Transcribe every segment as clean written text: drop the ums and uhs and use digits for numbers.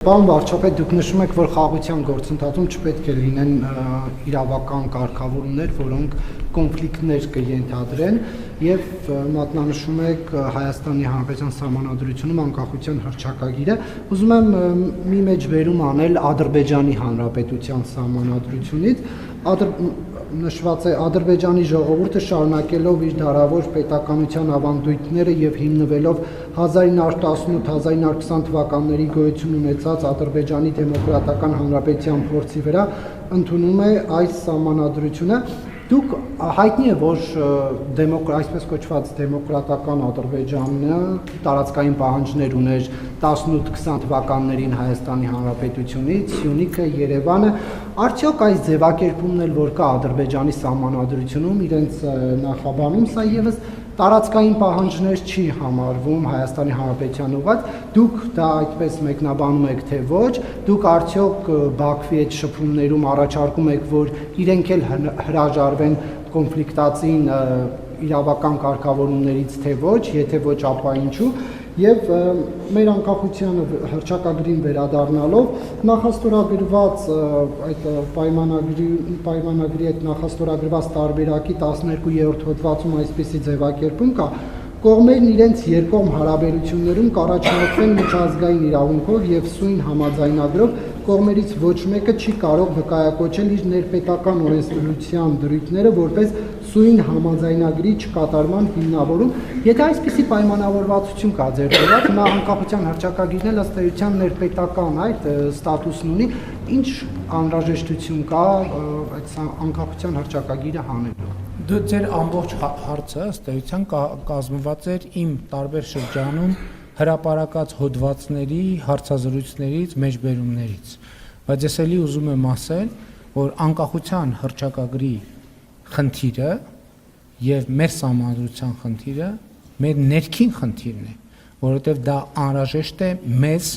Պարոն վարչապետ, դուք նշում եք, որ խաղաղության գործընթացում չպետք է լինեն իրավական կարգավորումներ, որոնք կոնֆլիկտներ կենթադրեն, եւ մատնանշում եք Հայաստանի Հանրապետության Սահմանադրությունում անկախության հռչակագիրը։ Ուզում եմ մի մեջբերում անել Ադրբեջանի Հանրապետության Սահմանադրությունից։ Նշված է Ադրբեջանի ժողովուրդը շարունակելով իր դարավոր պետականության ավանդույթները եւ հիմնվելով 1918-1920 թվականների գոյություն ունեցած Ադրբեջանի Դեմոկրատական Հանրապետության փորձի վրա ընդունում է այս սահմանադրությունը։ Դուք հայտնի է, որ այսպես կոչված դեմոկրատական Ադրբեջանը տարածքային պահանջներ ուներ 18-20 թվականներին Հայաստանի Հանրապետությունից, Սյունիքը, Երևանը, արդյոք այս ձևակերպումն էլ որ կա Ադրբեջանի սահմանադրությունում իրենց նախաբանում, սա եւս տարածքային պահանջներ չի համարվում Հայաստանի Հանրապետության ուղղված, դուք դա այդպես մեկնաբանում եք, թե ոչ, դուք արդյոք Բաքվի այդ շփումներում առաջարկում եք, որ իրենք էլ հրաժարվեն կոնֆլիկտածին իրավական կարգավորումներից, թե ոչ, եթե ոչ, ապա ինչու, եւ մեր անկախության հռչակագրին վերադառնալով նախաստորագրված այդ պայմանագրի այդ նախաստորագրված տարբերակի 12-րդ հոդվածում այսպիսի ձևակերպում կա. կողմերն իրենց երկկողմ հարաբերություններում կառաջնորդվեն միջազգային իրավունքով եւ սույն համաձայնագրով կողմերից ոչ մեկը չի կարող վկայակոչել իր ներպետական օրենսդրության դրույթները որպես սույն համաձայնագրի չկատարման հիմնավորում, եթե այսպիսի պայմանավորվածություն կա ձեռքբերված, նա անկախության հռչակագիրն էլ ըստ էության ներպետական այդ ստատուսն ունի, ինչ անհրաժեշտություն կա այդ անկախության հռչակագիրը հանելու։ Դու ձեր ամբողջ հարցը ըստ էության կազմված էր իմ տարբեր շրջանում հրապարակած հոդվածների, հարցազրույցներից, մեջբերումներից, բայց ես էլի ուզում եմ ասել, որ անկախության հռչակագրի խնդիրը եւ մեր սահմանադրության խնդիրը մեր ներքին խնդիրն է, որովհետեւ դա անհրաժեշտ է մեզ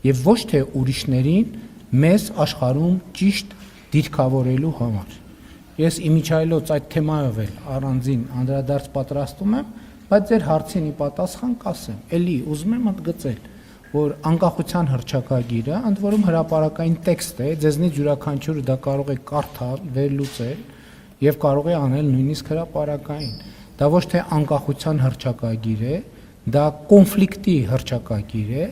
եւ ոչ թե ուրիշներին մեզ աշխարհում ճիշտ դիրքավորելու համար։ Ես իմիջայլոց այդ թեմայով էլ առանձին անդրադարձ պատրաստում եմ, բայց ձեր հարցին ի պատասխան կասեմ, էլի ուզում եմ ընդգծել, որ անկախության հռչակագիրը ընդ որում հրապարակային տեքստ է, ձեզնից յուրաքանչյուրը դա կարող է կարդալ, վերլուծել եւ կարող է անել նույնիսկ հրապարակային։ Դա ոչ թե անկախության հռչակագիր է, դա կոնֆլիկտի հռչակագիր է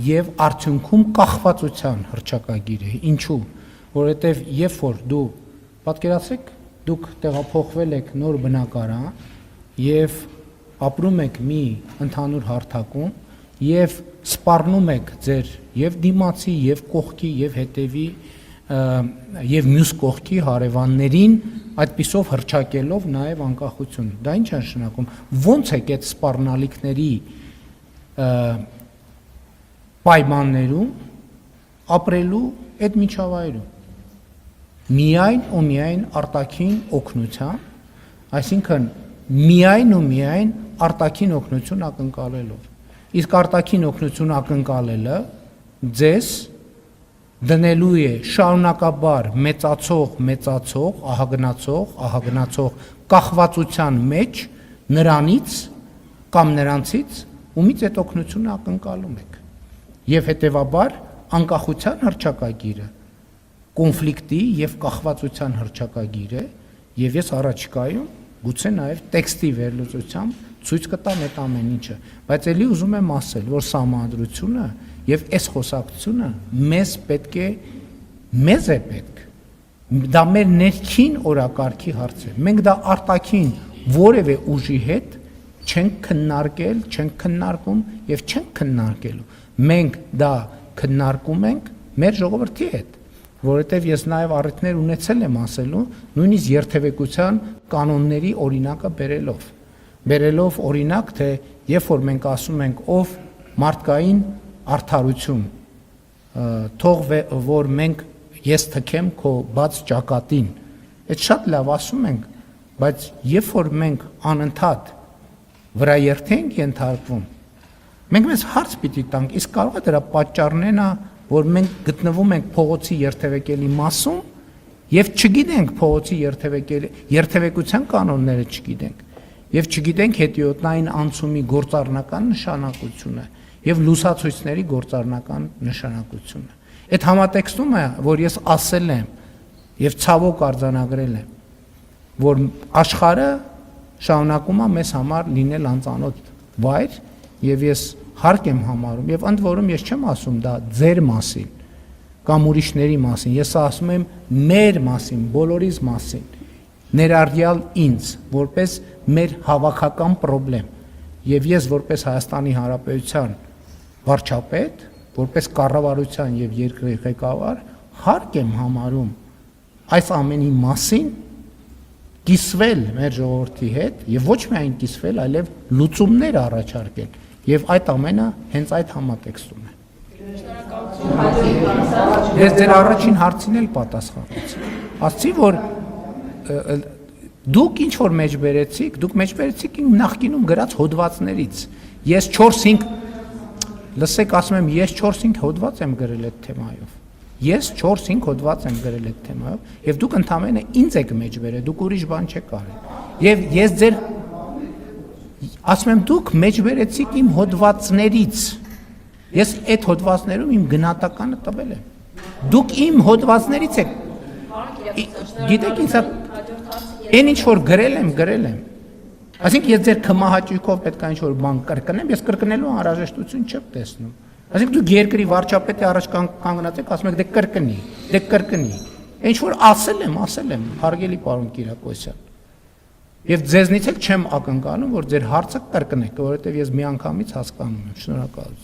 եւ արդյունքում կախվածության հռչակագիր է։ Ինչու՞, որովհետեւ երբ որ դու պատկերացրեք, դուք տեղափոխվել եք նոր բնակարան եւ ապրում եք մի ընդհանուր հարթակում եւ սպառնում եք ձեր եւ դիմացի եւ կողքի եւ հետեւի եւ մյուս կողքի հարևաններին այդպիսով հռչակելով նաեւ անկախություն։ Դա ինչ է նշանակում։ Ոնց է այդ սպառնալիքների պայմաններում ապրելու այդ միջավայրում։ Միայն ու միայն արտաքին օգնության, այսինքն միայն ու միայն արտաքին օգնություն ակնկալելով։ Իսկ արտաքին օգնություն ակնկալելը ձեզ դնելու է շարունակաբար մեծացող, ահագնացող կախվածության մեջ նրանից կամ նրանցից, ումից այդ օգնությունը ակնկալում եք։ Եվ հետևաբար անկախության հռչակագիրը կոնֆլիկտի եւ կախվածության հռչակագիր է, եւ ես առաջիկայում գուցե նաեւ տեքստի վերլուծությամբ ցույց կտամ այդ ամեն ինչը, բայց ելի ուզում եմ ասել, որ սահմանադրությունը եւ այս խոսակցությունը մեզ է պետք։ Դա մեր ներքին օրակարգի հարց է։ Մենք դա արտաքին որևէ ուժի հետ չենք քննարկել, չենք քննարկում եւ չենք քննարկելու։ Մենք դա քննարկում ենք մեր ժողովրդի հետ, որովհետև ես նաև առիթներ ունեցել եմ ասելու, նույնիսկ երթևեկության կանոնների օրինակը բերելով օրինակ, թե երբ որ մենք ասում ենք ով մարդկային արդարություն, թող որ մենք ես թքեմ քո բաց ճակատին, այդ շատ լավ ասում ենք, բայց երբ որ մենք անընդհատ վրա երթենք ենթարկվում, մենք մեզ հարց պիտի տանք, իսկ կարող է դրա պատճառն որ մենք գտնվում ենք փողոցի երթևեկելի մասում եւ չգիտենք փողոցի երթևեկության կանոնները չգիտենք եւ չգիտենք հետիոտնային անցումի գործառնական նշանակությունը եւ լուսացույցների գործառնական նշանակությունը։ Այդ համատեքստում է, որ ես ասել եմ եւ ցավոք արձանագրել եմ, որ աշխարհը շարունակում է մեզ համար լինել անծանոթ վայր եւ ես հարկ եմ համարում եւ ընդ որում ես չեմ ասում դա ձեր մասին կամ ուրիշների մասին, ես ասում եմ մեր մասին, բոլորիս մասին, ներառյալ ինձ, որպես մեր հավաքական խնդրեմ եւ ես որպես Հայաստանի Հանրապետության վարչապետ, որպես կառավարության եւ երկրի ղեկավար հարկ եմ համարում այս ամենի մասին կիսվել մեր ժողովրդի հետ եւ ոչ միայն կիսվել, այլև լուծումներ առաջարկել եւ այդ ամենը հենց այդ համատեքստում է։ Ես ձեր առաջին հարցին էլ պատասխանեցի։ Ասացի, որ դուք ինչ որ մեջ բերեցիք, դուք մեջ բերեցիք իմ նախկինում գրած հոդվածներից։ Ես 4-5 լսեք, ասում եմ, ես 4-5 հոդված եմ գրել այդ թեմայով։ Ես 4-5 հոդված եմ գրել այդ թեմայով եւ դուք ընդամենը ինձ եք մեջ բերել, դուք ուրիշ բան չեք արել։ Եվ ես ձեր ասում եմ, դուք մեջ բերեցիք իմ հոդվածներից։ Ես այդ հոդվածներում իմ գնահատականը տվել եմ։ Դուք իմ հոդվածներից եք։ Գիտեք ինձ այն ինչ որ գրել եմ։ Այսինքն ես ձեր քմահաճույքով պետք է ինչ որ բան կրկնեմ, ես կրկնելու անհրաժեշտություն չեմ տեսնում։ Այսինքն դուք երկրի վարչապետի առաջ կանգնած եք, ասում եք դե կրկնի։ Ինչ որ ասել եմ, հարգելի պարոն Կիրակոսյան։ Եվ ձեզնից էլ չեմ ակնկալում, որ ձեր հարցը կրկնեք, որովհետև ես միանգամից հասկանում եմ։ Շնորհակալություն։